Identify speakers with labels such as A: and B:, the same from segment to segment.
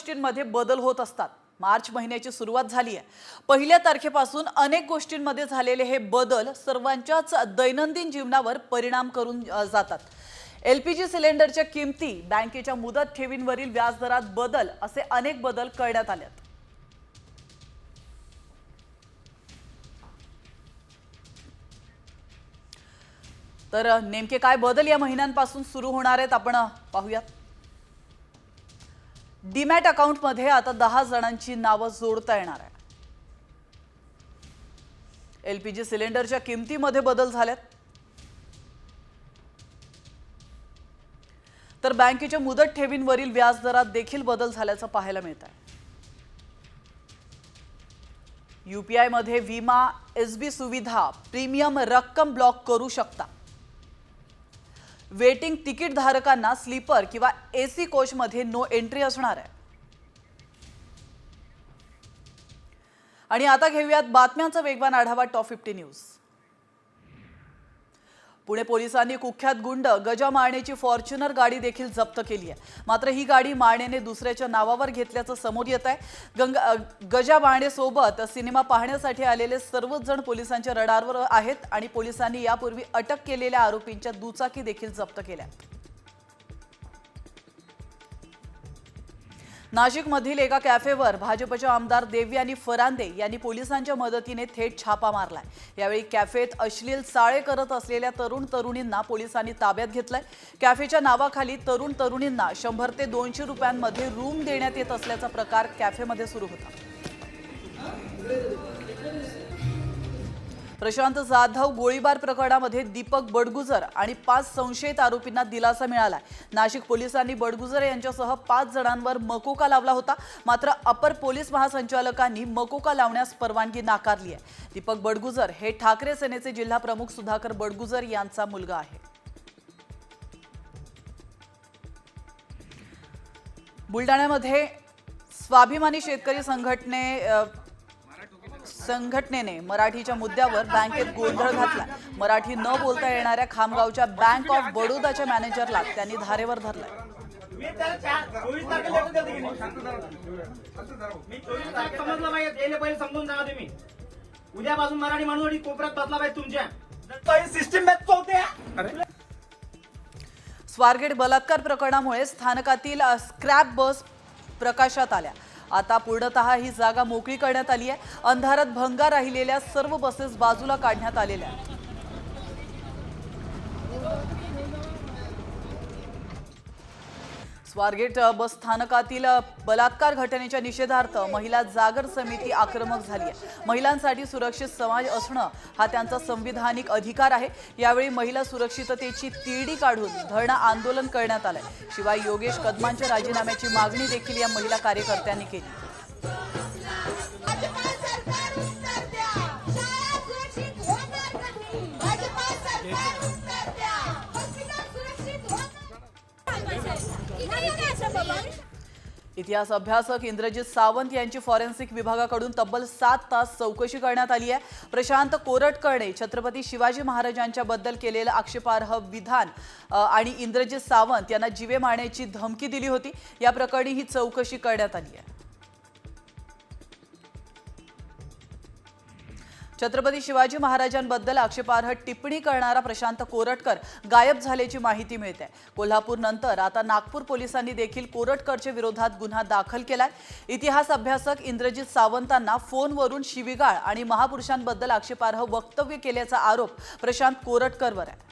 A: गोष्टींमध्ये बदल होत असतात। मार्च महिन्याची सुरुवात झाली आहे। पहिल्या तारखेपासून अनेक गोष्टींमध्ये झालेले हे बदल सर्वांच्याच दैनंदिन जीवनावर परिणाम करून जातात। एलपीजी सिलेंडरच्या किमती, बँकेच्या मुदत ठेवींवरील व्याजदरात बदल असे अनेक बदल करण्यात आले आहेत। तर नेमके काय बदल या महिन्यांपासून सुरू होणार आहेत आपण पाहूयात। डीमॅट अकाउंट मध्ये आता 10 जणांची नावे जोडता येणार आहे। एलपीजी सिलेंडरच्या किमतीमध्ये बदल झालेत, तर बँकेच्या मुदत ठेवींवरील व्याजदरात देखील बदल झाल्याचं पाहायला मिळत आहे। यूपीआय मध्ये विमा, एसबी सुविधा, प्रीमियम रक्कम ब्लॉक करू शकता। वेटिंग तिकीट धारकांना स्लीपर किंवा एसी कोच मध्ये नो एंट्री असणार आहे। आणि आता घेऊयात बातम्यांचा वेगवान आढावा टॉप 50 न्यूज। पुणे पोलिसांनी कुख्यात गुंड गजा माळणेची फॉर्च्युनर गाडी देखील जप्त केली आहे। मात्र ही गाडी माळणेने दुसऱ्याच्या नावावर घेतल्याचं समोर येत आहे। गजा माळणे सोबत सिनेमा पाहण्यासाठी आलेले सर्वच जण पोलिसांच्या रडारवर आहेत आणि पोलिसांनी यापूर्वी अटक केलेल्या आरोपींच्या दुचाकी देखील जप्त केल्या। नाशिकमधील एका कॅफेवर भाजपच्या आमदार देवयानी फरांदे यांनी पोलिसांच्या मदतीने थेट छापा मारलाय। यावेळी कॅफेत अश्लील चाळे करत असलेल्या तरुण तरुणींना पोलिसांनी ताब्यात घेतलंय। कॅफेच्या नावाखाली तरुण तरुणींना 100 ते 200 रुपयांमध्ये रूम देण्यात येत असल्याचा प्रकार कॅफेमध्ये सुरू होता। प्रशांत जाधव गोळीबार प्रकरणामध्ये दीपक बडगुजर आणि 5 संशयित आरोपींना दिलासा मिळाला। नाशिक पोलिसांनी बडगुजर यांच्यासह 5 जणांवर मकोका लावला होता, मात्र अपर पोलीस महासंचालकांनी मकोका लावण्यास परवानगी नाकारली आहे। दीपक बडगुजर हे ठाकरे सेनेचे जिल्हा प्रमुख सुधाकर बडगुजर यांचा मुलगा आहे। बुलढाण्यामध्ये स्वाभिमानी शेतकरी संघटनेने मराठीच्या मुद्द्यावर बँकेत गोंधळ घातला। मराठी न बोलता येणाऱ्या खामगावच्या बँक ऑफ बडोदाच्या मॅनेजरला त्यांनी धारेवर धरलाय। स्वारगेट बलात्कार प्रकरणामुळे स्थानकातील स्क्रॅप बस प्रकाशात आल्या। आता पूर्णतः ही जागा मोकळी करण्यात आली आहे। अंधारात भंगार राहिलेल्या सर्व बसेस बाजूला काढण्यात आलेल्या आहेत। स्वारगेट बस स्थानकातील बलात्कार घटनेच्या निषेधार्थ महिला जागर समिती आक्रमक झाली आहे। महिलांसाठी सुरक्षित समाज असणं हा त्यांचा संविधानिक अधिकार आहे। यावेळी महिला सुरक्षिततेची तिरडी काढून धरणं आंदोलन करण्यात आलंय। शिवाय योगेश कदमांच्या राजीनाम्याची मागणी देखील या महिला कार्यकर्त्यांनी केली। इतिहास अभ्यासक इंद्रजित सावंत यांची फॉरेन्सिक विभागाकडून तब्बल 7 तास चौकशी करण्यात आली आहे। प्रशांत कोरटकरने छत्रपती शिवाजी महाराजांच्या बद्दल केलेलं आक्षेपार्ह विधान आणि इंद्रजित सावंत यांना जीवे मारण्याची धमकी दिली होती। या प्रकरणी ही चौकशी करण्यात आली आहे। छत्रपती शिवाजी महाराजांबद्दल आक्षेपार्ह टिप्पणी करणारा प्रशांत कोरटकर गायब झाल्याची माहिती मिळते। कोल्हापूर नंतर आता नागपूर पोलिसांनी देखील कोरटकरच्या विरोधात गुन्हा दाखल केलाय। इतिहास अभ्यासक इंद्रजित सावंतांना फोनवरून शिवीगाळ आणि महापुरुषांबद्दल आक्षेपार्ह वक्तव्य केल्याचा आरोप प्रशांत कोरटकरवर आहे।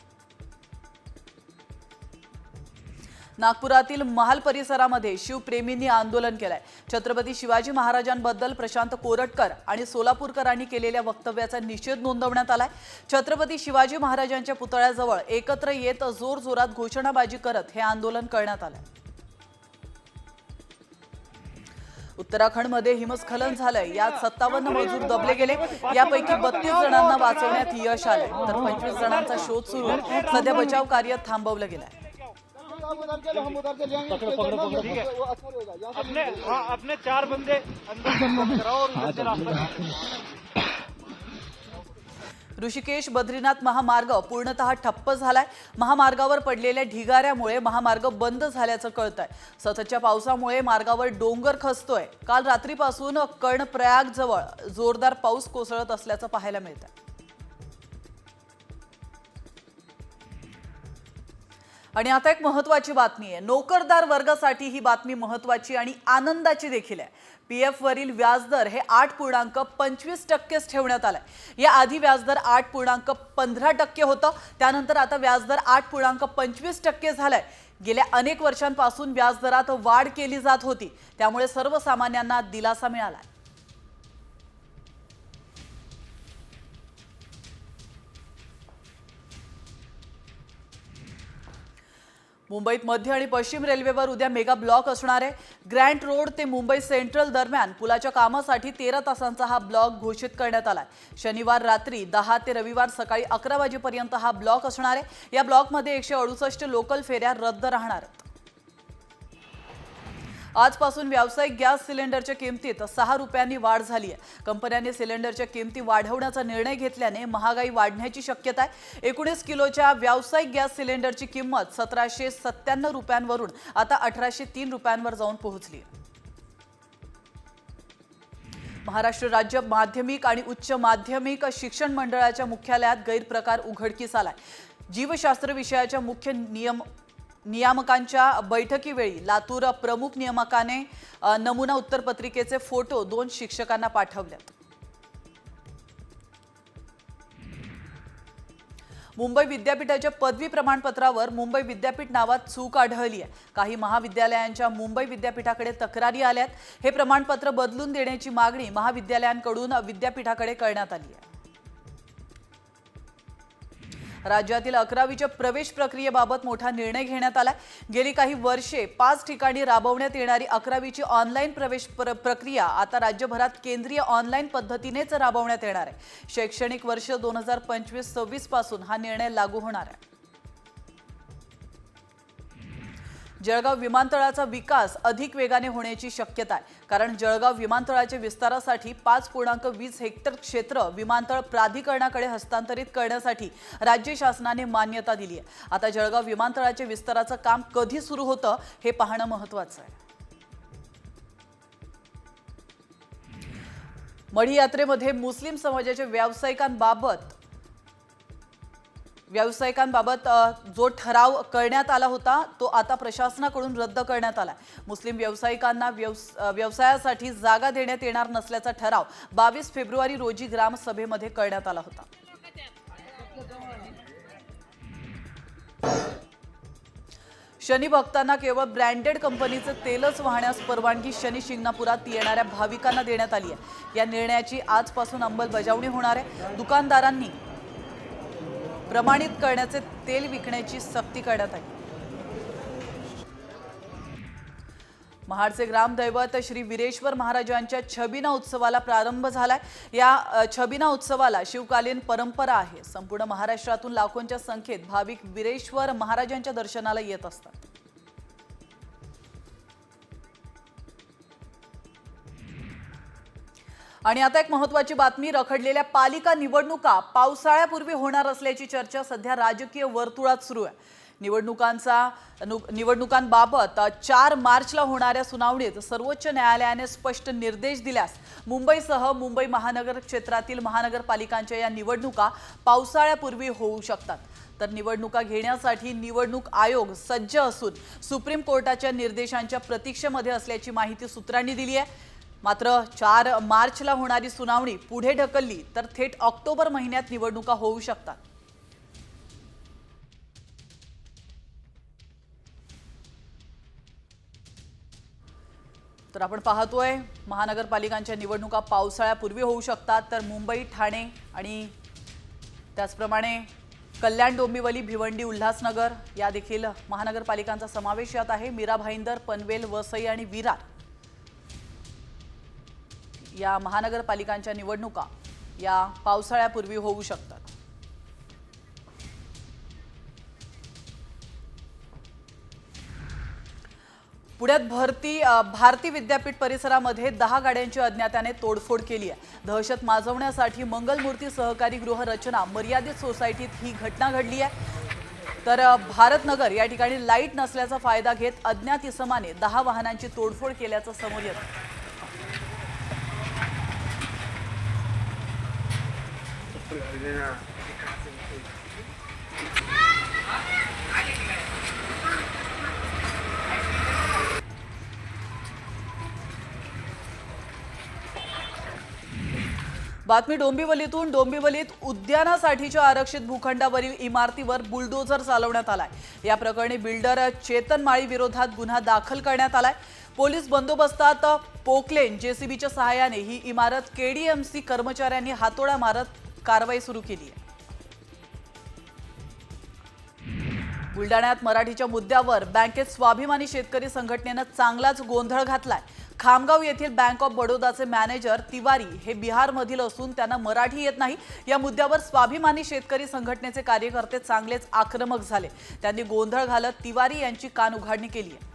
A: नागपुरातील महाल परिसरामध्ये शिवप्रेमींनी आंदोलन केलंय। छत्रपती शिवाजी महाराजांबद्दल प्रशांत कोरटकर आणि सोलापूरकरांनी केलेल्या वक्तव्याचा निषेध नोंदवण्यात आलाय। छत्रपती शिवाजी महाराजांच्या पुतळ्याजवळ एकत्र येत जोरजोरात घोषणाबाजी करत हे आंदोलन करण्यात आलंय। उत्तराखंडमध्ये हिमस्खलन झालंय। यात 57 मजूर दबले गेले। यापैकी 32 जणांना वाचवण्यात यश आलंय, तर 25 जणांचा शोध सुरू आहे। सध्या बचाव कार्य थांबवलं गेलंय।
B: अपने 4 बंदे अंदर कराओ और
A: ऋषिकेश बद्रीनाथ महामार्ग पूर्णतः ठप्प झालाय। महामार्गावर पडलेल्या ढिगाऱ्यामुळे महामार्ग बंद झाल्याचं कळतंय। सततच्या पावसामुळे मार्गावर डोंगर खचतोय। काल रात्रीपासून कर्णप्रयाग जवळ जोरदार पाऊस कोसळत असल्याचं पाहायला मिळतंय। आणि आता एक महत्त्वाची बातमी आहे। नोकरदार वर्गासाठी ही बातमी महत्त्वाची आणि आनंदाची देखील आहे। पीएफ वरील व्याजदर हे 8.25% ठेवण्यात आलाय। या आधी व्याजदर 8.15% होतं, त्यानंतर आता व्याजदर 8.25% झालाय। गेल्या अनेक वर्षांपासून व्याजदरात वाढ केली जात होती, त्यामुळे सर्वसामान्यांना दिलासा मिळाला। मुंबईत मध्य आणि पश्चिम रेल्वेवर उद्या मेगा ब्लॉक असणार आहे। ग्रँट रोड ते मुंबई सेंट्रल दरम्यान पुलाच्या कामासाठी 13 तासांचा हा ब्लॉक घोषित करण्यात आलाय। शनिवार रात्री 10 ते रविवार सकाळी 11 वाजेपर्यंत हा ब्लॉक असणार आहे। या ब्लॉकमध्ये 168 लोकल फेऱ्या रद्द राहणार आहेत। आजपासून व्यावसायिक गॅस सिलेंडरच्या किमतीत 6 रुपयांनी वाढ झाली आहे। कंपन्यांनी सिलेंडरच्या किमती वाढवण्याचा निर्णय घेतल्याने महागाई वाढण्याची शक्यता आहे। 19 किलोच्या व्यावसायिक गॅस सिलेंडरची किंमत 1797 रुपयांवरून आता 1803 रुपयांवर जाऊन पोहोचली आहे। महाराष्ट्र राज्य माध्यमिक आणि उच्च माध्यमिक शिक्षण मंडळाच्या मुख्यालयात गैरप्रकार उघडकीस आलाय। जीवशास्त्र विषयाच्या मुख्य नियामकांच्या बैठकीवेळी लातूर प्रमुख नियामकाने नमुना उत्तरपत्रिकेचे फोटो 2 शिक्षकांना पाठवलेत। मुंबई विद्यापीठाच्या पदवी प्रमाणपत्रावर मुंबई विद्यापीठ नावात चूक आढळली आहे। काही महाविद्यालयांच्या मुंबई विद्यापीठाकडे तक्रारी आल्यात। हे प्रमाणपत्र बदलून देण्याची मागणी महाविद्यालयांकडून विद्यापीठाकडे करण्यात आली आहे। राज्यातील 11वीच्या प्रवेश प्रक्रियेबाबत मोठा निर्णय घेण्यात आला। गेली काही वर्षे 5 ठिकाणी राबवण्यात येणारी 11वीची ऑनलाईन प्रवेश प्रक्रिया आता राज्यभरात केंद्रीय ऑनलाईन पद्धतीनेच राबवण्यात येणार आहे। शैक्षणिक वर्ष 2025-26 पासून हा निर्णय लागू होणार आहे। जळगाव विमानतळाचा विकास अधिक वेगाने होण्याची शक्यता आहे, कारण जळगाव विमानतळाच्या विस्तारासाठी 5.20 हेक्टर क्षेत्र विमानतळ प्राधिकरणाकडे हस्तांतरित करण्यासाठी राज्य शासनाने मान्यता दिली आहे। आता जळगाव विमानतळाच्या विस्ताराचं काम कधी सुरू होतं हे पाहणं महत्त्वाचं आहे। मढी यात्रेमध्ये मुस्लिम समाजाच्या व्यावसायिकांबाबत जो ठराव करण्यात आला होता तो आता प्रशासनाकडून रद्द करण्यात आला। मुस्लिम व्यावसायिकांना व्यवसायासाठी जागा देण्यात येणार नसल्याचा ठराव 22 फेब्रुवारी रोजी ग्रामसभेमध्ये करण्यात आला होता। शनी भक्तांना केवळ ब्रँडेड कंपनीचे तेलच वाहण्यास परवानगी शनी शिंगणापुरात येणाऱ्या भाविकांना देण्यात आली आहे। या निर्णयाची आजपासून अंमलबजावणी होणार आहे। दुकानदारांनी प्रमाणित करण्याचे तेल विकण्याची सक्ती करण्यात आली। महाडचे ग्रामदैवत श्री वीरेश्वर महाराजांच्या छबिना उत्सवाला प्रारंभ झालाय। या छबिना उत्सवाला शिवकालीन परंपरा आहे। संपूर्ण महाराष्ट्रातून लाखोंच्या संख्येत भाविक वीरेश्वर महाराजांच्या दर्शनाला येत असतात। आणि आता एक महत्त्वाची बातमी, रखडलेल्या पालिका निवडणुका पावसाळ्यापूर्वी होणार असल्याची चर्चा सध्या राजकीय वर्तुळात सुरू आहे। निवडणुकांबाबत 4 मार्चला होणाऱ्या सुनावणीत सर्वोच्च न्यायालयाने स्पष्ट निर्देश दिल्यास मुंबईसह मुंबई महानगर क्षेत्रातील महानगरपालिकांच्या या निवडणुका पावसाळ्यापूर्वी होऊ शकतात। तर निवडणुका घेण्यासाठी निवडणूक आयोग सज्ज असून सुप्रीम कोर्टाच्या निर्देशांच्या प्रतीक्षेमध्ये असल्याची माहिती सूत्रांनी दिली आहे। मात्र 4 मार्चला होणारी सुनावणी पुढे ढकलली तर थेट ऑक्टोबर महिन्यात निवडणुका होऊ शकतात। तर आपण पाहतोय महानगरपालिकांच्या निवडणुका पावसाळ्यापूर्वी होऊ शकतात। तर मुंबई, ठाणे आणि त्याचप्रमाणे कल्याण, डोंबिवली, भिवंडी, उल्हासनगर या देखील महानगरपालिकांचा समावेश यात आहे। मीरा भाईंदर, पनवेल, वसई आणि विरार या महानगरपालिकांच्या निवडणुका या पावसाळ्यापूर्वी होऊ शकतात। पुण्यात भारती विद्यापीठ परिसरामध्ये 10 गाड्यांची अज्ञाताने तोडफोड केली आहे। दहशत माजवण्यासाठी मंगलमूर्ती सहकारी गृह रचना मर्यादित सोसायटीत ही घटना घडली आहे। तर भारतनगर या ठिकाणी लाईट नसल्याचा फायदा घेत अज्ञात इसमाने 10 वाहनांची तोडफोड केल्याचं समोर येतं। बातमी डोंबिवलीतून। डोंबिवलीत उद्यानासाठीच्या आरक्षित भूखंडावरील इमारतीवर बुलडोझर चालवण्यात आलाय। या प्रकरणी बिल्डर चेतन माळी विरोधात गुन्हा दाखल करण्यात आलाय। पोलीस बंदोबस्तात पोकलेन जेसीबीच्या सहाय्याने ही इमारत केडीएमसी कर्मचाऱ्यांनी हातोडा मारत कारवाई सुरू केली आहे। बुलडाण्यात मराठीच्या मुद्द्यावर बँकेत स्वाभिमानी शेतकरी संघटनेने चांगलाच गोंधळ घातलाय। खामगाव येथील बँक ऑफ बडोदाचे मॅनेजर तिवारी हे बिहारमधील असून त्यांना मराठी येत नाही। या मुद्द्यावर स्वाभिमानी शेतकरी संघटनेचे कार्यकर्ते चांगलेच आक्रमक झाले। त्यांनी गोंधळ घालत तिवारी यांची कानउघाडणी केली आहे।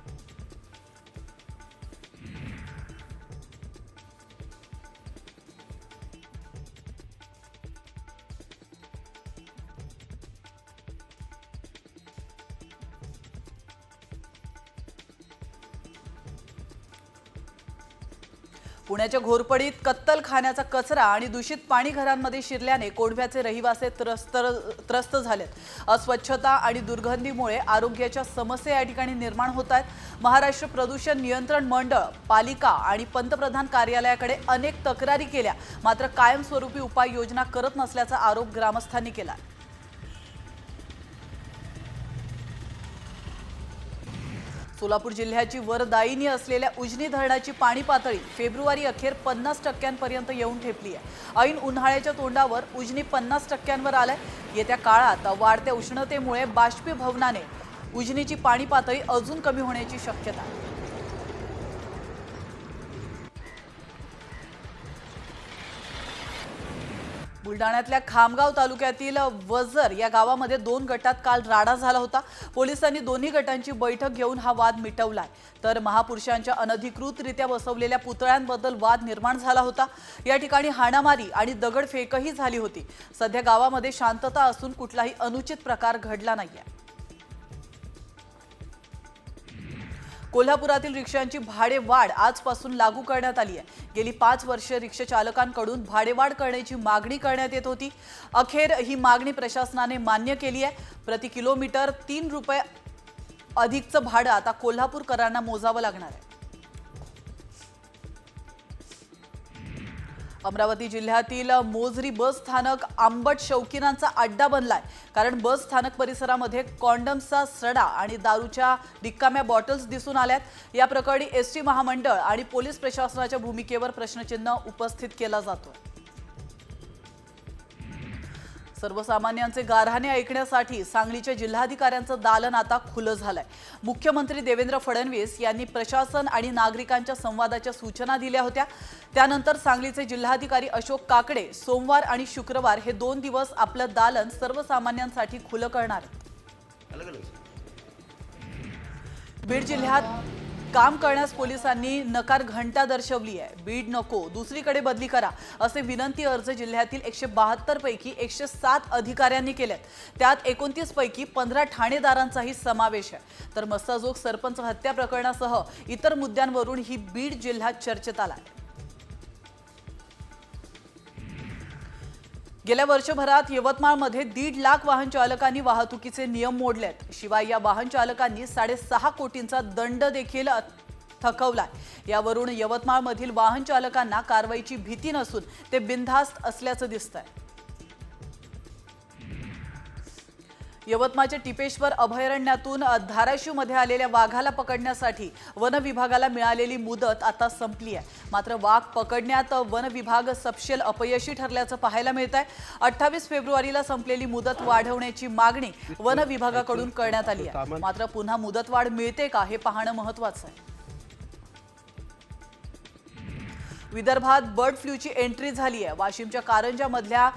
A: पुण्याच्या घोरपडीत कत्तलखान्याचा कचरा आणि दूषित पाणी घरांमध्ये शिरल्याने कोंढव्याचे रहिवासी त्रस्त झालेत। अस्वच्छता आणि दुर्गंधीमुळे आरोग्याच्या समस्या या ठिकाणी निर्माण होत आहेत। महाराष्ट्र प्रदूषण नियंत्रण मंडळ, पालिका आणि पंतप्रधान कार्यालयाकडे अनेक तक्रारी केल्या, मात्र कायमस्वरूपी उपाययोजना करत नसल्याचा आरोप ग्रामस्थांनी केला। सोलापूर जिल्ह्याची वरदायिनी असलेल्या उजनी धरणाची पाणी पातळी फेब्रुवारी अखेर 50% येऊन ठेपली आहे। ऐन उन्हाळ्याच्या तोंडावर उजनी 50%वर आलाय। येत्या काळात वाढत्या उष्णतेमुळे बाष्पीभवनाने उजनीची पाणी पातळी अजून कमी होण्याची शक्यता आहे। बुलडाण्यातल्या खामगाव तालुक्यातील वजर या गावामध्ये 2 गटात काल राडा झाला होता। पोलिसांनी दोन्ही गटांची बैठक घेऊन हा वाद मिटवलाय। तर महापुरुषांच्या अनधिकृतरित्या बसवलेल्या पुतळ्यांबद्दल वाद निर्माण झाला होता। या ठिकाणी हाणामारी आणि दगडफेकही झाली होती। सध्या गावामध्ये शांतता असून कुठलाही अनुचित प्रकार घडला नाहीये। कोल्हापुरातील रिक्षांची भाडेवाढ आजपासून लागू करण्यात आली आहे। गेली 5 वर्षे रिक्षा चालकांकडून भाडेवाढ करण्याची मागणी करण्यात येत होती। अखेर ही मागणी प्रशासनाने मान्य केली आहे। प्रति किलोमीटर 3 रुपये अधिकचं भाडं आता कोल्हापूरकरांना मोजावं लागणार आहे। अमरावती जिल्ह्यातील मोजरी बस स्थानक आंबट शौकीनांचा अड्डा बनलाय। कारण बस स्थानक परिसरामध्ये कॉन्डम्सचा सडा आणि दारूच्या रिकाम्या बॉटल्स दिसून आल्यात। या प्रकरणी एसटी महामंडळ आणि पोलीस प्रशासनाच्या भूमिकेवर प्रश्नचिन्ह उपस्थित केला जातोय। सर्वसामान्यांचे गाऱ्हाणे ऐकण्यासाठी सांगलीच्या जिल्हाधिकाऱ्यांचं दालन आता खुलं झालंय। मुख्यमंत्री देवेंद्र फडणवीस यांनी प्रशासन आणि नागरिकांच्या संवादाच्या सूचना दिल्या होत्या। त्यानंतर सांगलीचे जिल्हाधिकारी अशोक काकडे सोमवार आणि शुक्रवार हे 2 दिवस आपलं दालन सर्वसामान्यांसाठी खुलं करणार आहेत। बीड जिल्ह्यात काम करण्यास पोलिसांनी नकार घंटा दर्शवली आहे। बीड नको, दुसरीकडे बदली करा असे विनंती अर्ज जिल्ह्यातील 172 पैकी 107 अधिकाऱ्यांनी केलेत। त्यात 29 पैकी 15 ठाणेदारांचाही समावेश आहे। तर मस्साजोग सरपंच हत्या प्रकरणासह इतर मुद्द्यांवरून ही बीड जिल्हा चर्चेत आला आहे। गेल्या वर्षभरात यवतमाळमध्ये 1.5 लाख वाहन चालकांनी वाहतुकीचे नियम मोडलेत। शिवाय या वाहन चालकांनी 6.5 कोटींचा दंड देखील थकवलाय। यावरून यवतमाळमधील वाहन चालकांना कारवाईची भीती नसून ते बिनधास्त असल्याचं दिसतंय। यवतमाळच्या टिपेश्वर अभयारण्यातून धाराशिवमध्ये आलेल्या वाघाला पकडण्यासाठी वन विभागाला मिळालेली मुदत आता संपली आहे। मात्र वाघ पकडण्यात वन विभाग सपशेल अपयशी ठरल्याचं पाहायला मिळतंय। 28 फेब्रुवारीला संपलेली मुदत वाढवण्याची मागणी वन विभागाकडून करण्यात आली आहे। मात्र पुन्हा मुदतवाढ मिळते का हे पाहणं महत्त्वाचं आहे। विदर्भात बर्ड फ्लूची एंट्री झाली आहे। वाशिमच्या कारंजामधल्या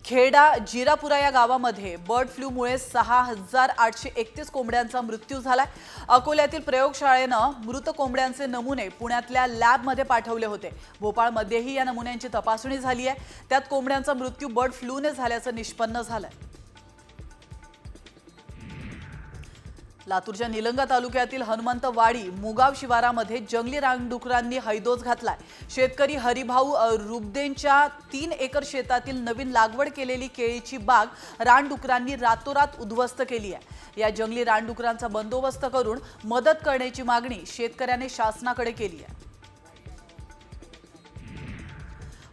A: खेडा जिरापुरा या गावामध्ये बर्ड फ्लूमुळे 6,831 कोंबड्यांचा मृत्यू झालाय। अकोल्यातील प्रयोगशाळेनं मृत कोंबड्यांचे नमुने पुण्यातल्या लॅबमध्ये पाठवले होते। भोपाळमध्येही या नमुन्यांची तपासणी झाली आहे। त्यात कोंबड्यांचा मृत्यू बर्ड फ्लूने झाल्याचं निष्पन्न झालंय। लातूरच्या निलंगा तालुक्यातील हनुमंतवाडी मुगाव शिवारामध्ये जंगली रानडुकरांनी हैदोस घातलाय। शेतकरी हरिभाऊ रुबदेंच्या 3 एकर शेतातील नवीन लागवड केलेली केळीची बाग रानडुकरांनी रातोरात उद्ध्वस्त केली आहे। या जंगली रानडुकरांचा बंदोबस्त करून मदत करण्याची मागणी शेतकऱ्यांनी शासनाकडे केली आहे।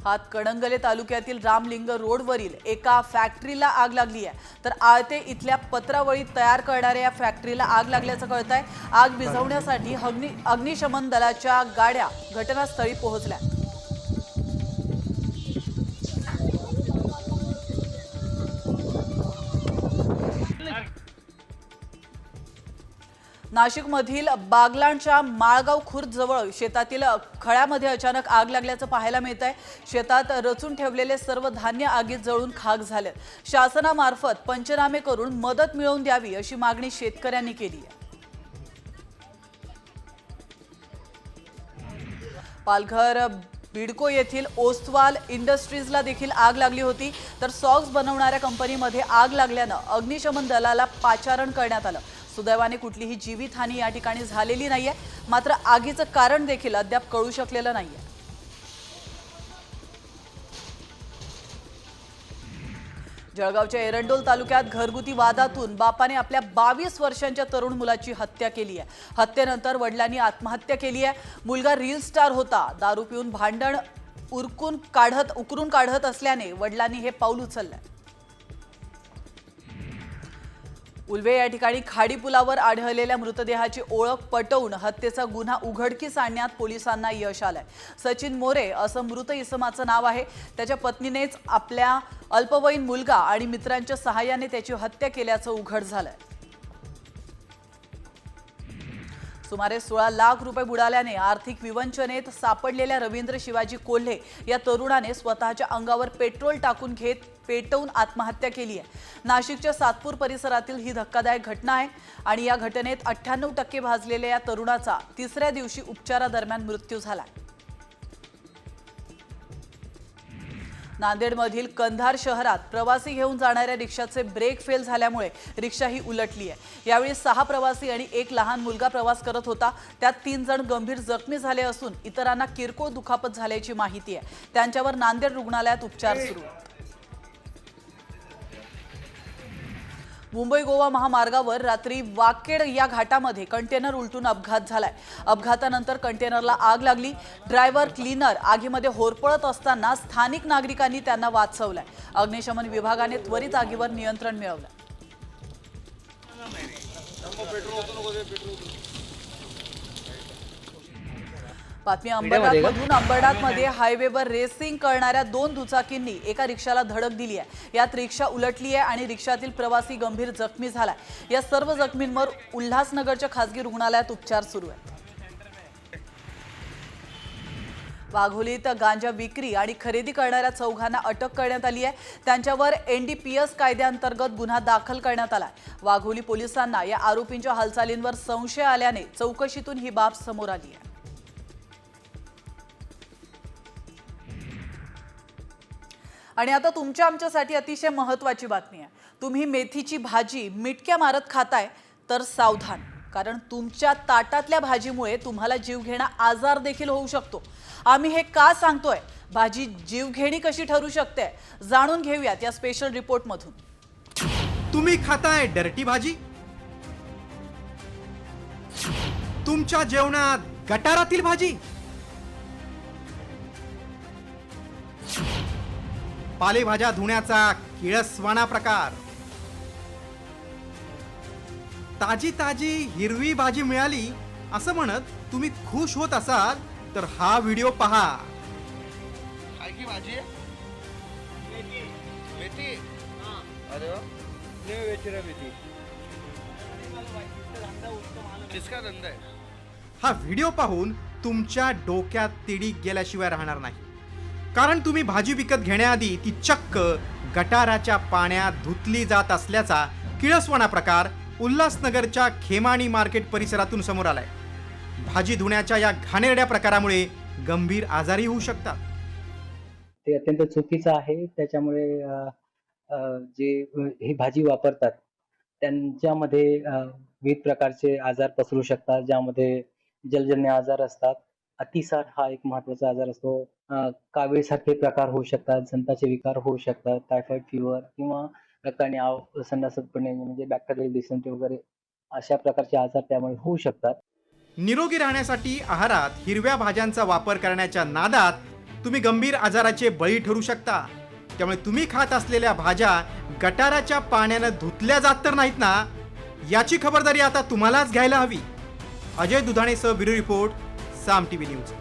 A: हातकणंगले तालुक्यातील रामलिंग रोडवरील एका फॅक्टरीला आग लागली आहे। तर आळते इथल्या पत्रावळी तयार करणाऱ्या या फॅक्टरीला आग लागल्याचं कळतंय। आग विझवण्यासाठी अग्निशमन दलाच्या गाड्या घटनास्थळी पोहोचल्या। नाशिकमधील बागलाणच्या माळगाव खुर्द जवळ शेतातील खळ्यामध्ये अचानक आग लागल्याचं पाहायला मिळत आहे। शेतात रचून ठेवलेले सर्व धान्य आगीत जळून खाक झाले। शासनामार्फत पंचनामे करून मदत मिळवून द्यावी अशी मागणी शेतकऱ्यांनी केली आहे। पालघर बिडको येथील ओस्तवाल इंडस्ट्रीजला देखील आग लागली होती। तर सॉक्स बनवणाऱ्या कंपनीमध्ये आग लागल्यानं अग्निशमन दलाला पाचारण करण्यात आलं। सुदैवाने कुठलीही जीवितहानी या ठिकाणी झालेली नाहीये। मात्र आगीचं कारण देखील अद्याप कळू शकलेलं नाहीये। जळगावच्या एरंडोल तालुक्यात घरगुती वादातून बापाने आपल्या 22 वर्षांच्या तरुण मुलाची हत्या केली आहे। हत्येनंतर वडिलांनी आत्महत्या केली आहे। मुलगा रील स्टार होता। दारू पिऊन भांडण उकरून काढत असल्याने वडिलांनी हे पाऊल उचललंय। उल्वे या ठिकाणी खाडी पुलावर आढळलेल्या मृतदेहाची ओळख पटवून हत्येचा गुन्हा उघडकीस आणण्यात पोलिसांना यश आलंय। सचिन मोरे असं मृत इसमाचं नाव आहे। त्याच्या पत्नीनेच आपल्या अल्पवयीन मुलगा आणि मित्रांच्या सहाय्याने त्याची हत्या केल्याचं उघड झालंय। सुमारे 16 लाख रुपये बुडाल्याने आर्थिक विवंचनेत सापडलेल्या रवींद्र शिवाजी कोल्हे या तरुणाने स्वतःच्या अंगावर पेट्रोल टाकून घेत पेटवून आत्महत्या केली आहे। नाशिकच्या सातपूर परिसरातील ही धक्कादायक घटना आहे आणि या घटनेत 98% भाजलेल्या या तरुणाचा 3ऱ्या दिवशी उपचारादरम्यान मृत्यू झाला। नांदेडमधील कंधार शहरात प्रवासी घेऊन जाणाऱ्या रिक्षाचे ब्रेक फेल झाल्यामुळे रिक्षा ही उलटली आहे। यावेळी 6 प्रवासी आणि 1 लहान मुलगा प्रवास करत होता। त्यात 3 जण गंभीर जखमी झाले असून इतरांना किरकोळ दुखापत झाल्याची माहिती आहे। त्यांच्यावर नांदेड रुग्णालयात उपचार सुरू आहेत। मुंबई गोवा महामार्गावर रात्री वाकेड या घाटामध्ये कंटेनर उलटून अपघात झालाय। अपघातानंतर कंटेनरला आग लागली। ड्रायव्हर क्लीनर आगीमध्ये होरपळत असताना स्थानिक नागरिकांनी त्यांना वाचवलंय। अग्निशमन विभागाने त्वरित आगीवर नियंत्रण मिळवलं। बातमी अंबरनाथमधून। अंबरनाथमध्ये हायवेवर रेसिंग करणाऱ्या 2 दुचाकींनी एका रिक्षाला धडक दिली आहे। यात रिक्षा उलटली आहे आणि रिक्षातील प्रवासी गंभीर जखमी झालाय। या सर्व जखमींवर उल्हासनगरच्या खासगी रुग्णालयात उपचार सुरू आहेत। वाघोलीत गांजा विक्री आणि खरेदी करणाऱ्या चौघांना अटक करण्यात आली आहे। त्यांच्यावर NDPS कायद्याअंतर्गत गुन्हा दाखल करण्यात आलाय। वाघोली पोलिसांना या आरोपींच्या हालचालींवर संशय आल्याने चौकशीतून ही बाब समोर आली आहे। आणि आता तुमच्या आमच्यासाठी अतिशय महत्त्वाची बातमी आहे। तुम्ही मेथीची भाजी मिटक्या मारत खाताय तर सावधान, कारण तुमच्या ताटातल्या भाजीमुळे तुम्हाला जीवघेणा आजार देखील होऊ शकतो। आम्ही हे का सांगतोय? भाजी जीवघेणी कशी ठरू शकते जाणून घेऊयात या स्पेशल रिपोर्टमधून।
B: तुम्ही खाताय डर्टी भाजी? तुमच्या जेवणात गटारातील भाजी? पालेभाज्या धुण्याचा किळसवाणा प्रकार? ताजी ताजी हिरवी भाजी मिळाली असं म्हणत तुम्ही खुश होत असाल तर हा व्हिडिओ पहा।
C: काय की भाजी आहे? मेथी। मेथी? हां। अरे वाह। ले बेच रहा मेथी। किसका धंदा है?
B: हा व्हिडिओ पाहून तुमच्या डोक्यात तिडी गेल्याशिवाय राहणार नाही, कारण तुम्ही भाजी विकत घेण्याआधी ती चक्क गटाराच्या पाण्यात धुतली जात असल्याचा किळसवाणा प्रकार उल्हासनगरच्या खेमाणी मार्केट परिसरातून समोर आलाय. भाजी धुण्याच्या या घाणेरड्या प्रकारामुळे गंभीर आजारी होऊ शकतात.
D: ते अत्यंत चुकीचं आहे. त्याच्यामुळे जे ही भाजी वापरतात त्यांच्यामध्ये विविध प्रकारचे आजार पसरू शकतात, ज्यामध्ये जलजन्य आजार असतात. अतिसार हा एक महत्त्वाचा आजार असतो. कावीळसारखे प्रकार होऊ शकतात, जंताचे विकार होऊ शकतात, टायफॉइड फीवर किंवा रक्ताने संडासात पडणे म्हणजे बॅक्टेरियल डिसेंट्री वगैरे अशा प्रकारचे आजार त्यामुळे होऊ शकतात.
B: निरोगी राहण्यासाठी आहारात हिरव्या भाज्यांचा वापर करण्याच्या नादात तुम्ही गंभीर आजाराचे बळी ठरू शकता. त्यामुळे तुम्ही खात असलेल्या भाज्या गटाराच्या पाण्यानं धुतल्या जात तर नाहीत ना, याची खबरदारी आता तुम्हालाच घ्यायला हवी. अजय दुधाणेसह ब्युरो रिपोर्ट, साम टीव्ही न्यूज.